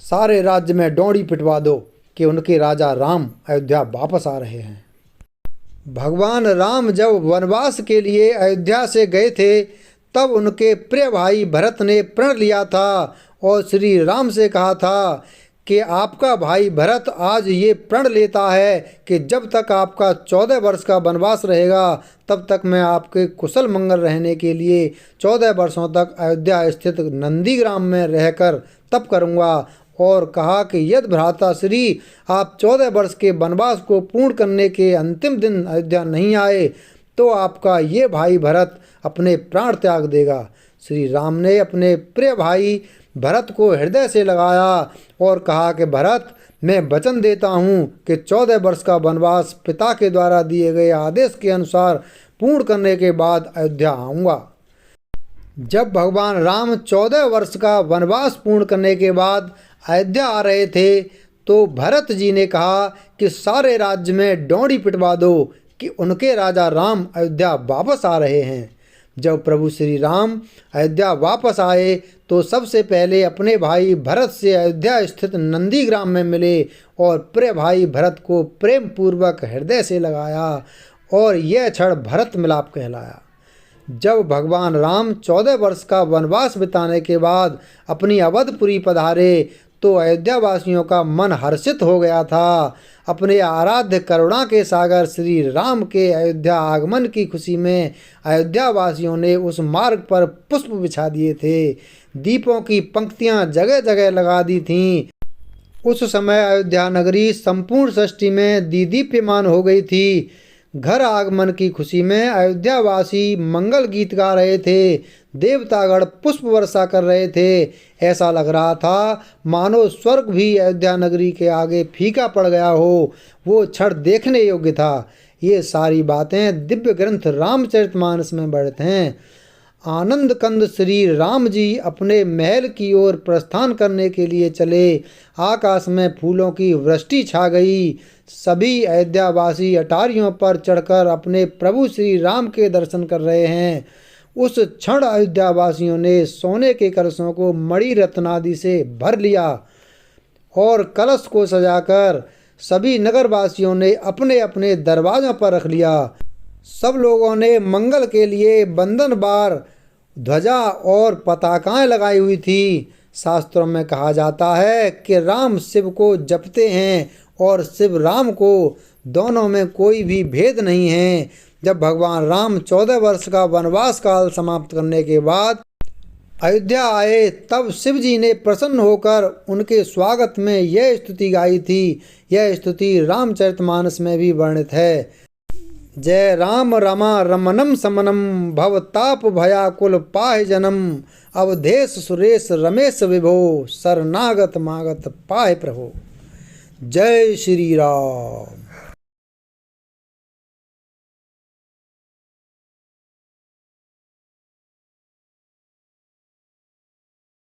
सारे राज्य में डोंडी पिटवा दो कि उनके राजा राम अयोध्या वापस आ रहे हैं। भगवान राम जब वनवास के लिए अयोध्या से गए थे तब उनके प्रिय भाई भरत ने प्रण लिया था और श्री राम से कहा था कि आपका भाई भरत आज ये प्रण लेता है कि जब तक आपका 14 वर्ष का वनवास रहेगा तब तक मैं आपके कुशल मंगल रहने के लिए 14 वर्षों तक अयोध्या स्थित नंदीग्राम में रहकर तप करूँगा। और कहा कि यदि भ्राता श्री आप 14 वर्ष के वनवास को पूर्ण करने के अंतिम दिन अयोध्या नहीं आए तो आपका ये भाई भरत अपने प्राण त्याग देगा। श्री राम ने अपने प्रिय भाई भरत को हृदय से लगाया और कहा कि भरत, मैं वचन देता हूँ कि 14 वर्ष का वनवास पिता के द्वारा दिए गए आदेश के अनुसार पूर्ण करने के बाद अयोध्या आऊँगा। जब भगवान राम 14 वर्ष का वनवास पूर्ण करने के बाद अयोध्या आ रहे थे तो भरत जी ने कहा कि सारे राज्य में डोंडी पिटवा दो कि उनके राजा राम अयोध्या वापस आ रहे हैं। जब प्रभु श्री राम अयोध्या वापस आए तो सबसे पहले अपने भाई भरत से अयोध्या स्थित नंदीग्राम में मिले और प्रिय भाई भरत को प्रेम पूर्वक हृदय से लगाया और यह क्षण भरत मिलाप कहलाया। जब भगवान राम 14 वर्ष का वनवास बिताने के बाद अपनी अवधपुरी पधारे तो अयोध्या वासियों का मन हर्षित हो गया था। अपने आराध्य करुणा के सागर श्री राम के अयोध्या आगमन की खुशी में अयोध्या वासियों ने उस मार्ग पर पुष्प बिछा दिए थे। दीपों की पंक्तियां जगह जगह लगा दी थीं। उस समय अयोध्या नगरी संपूर्ण सृष्टि में दीदीप्यमान हो गई थी। घर आगमन की खुशी में अयोध्यावासी मंगल गीत गा रहे थे। देवतागण पुष्प वर्षा कर रहे थे। ऐसा लग रहा था मानो स्वर्ग भी अयोध्या नगरी के आगे फीका पड़ गया हो। वो क्षण देखने योग्य था। ये सारी बातें दिव्य ग्रंथ रामचरितमानस में वर्णित हैं। आनंद कंद श्री राम जी अपने महल की ओर प्रस्थान करने के लिए चले। आकाश में फूलों की वृष्टि छा गई। सभी अयोध्यावासी अटारियों पर चढ़कर अपने प्रभु श्री राम के दर्शन कर रहे हैं। उस क्षण अयोध्यावासियों ने सोने के कलशों को मणि रत्नादि से भर लिया और कलश को सजाकर सभी नगरवासियों ने अपने अपने दरवाजों पर रख लिया। सब लोगों ने मंगल के लिए बंधन बार, ध्वजा और पताकाएं लगाई हुई थी। शास्त्रों में कहा जाता है कि राम शिव को जपते हैं और शिव राम को, दोनों में कोई भी भेद नहीं है। जब भगवान राम 14 वर्ष का वनवास काल समाप्त करने के बाद अयोध्या आए तब शिव जी ने प्रसन्न होकर उनके स्वागत में यह स्तुति गाई थी। यह स्तुति रामचरितमानस में भी वर्णित है। जय राम रमा रमनम समनम भवताप भयाकुल पाहि जनम अवधेश सुरेश रमेश विभो शरणागत मागत पाहि प्रभो। जय श्री राम।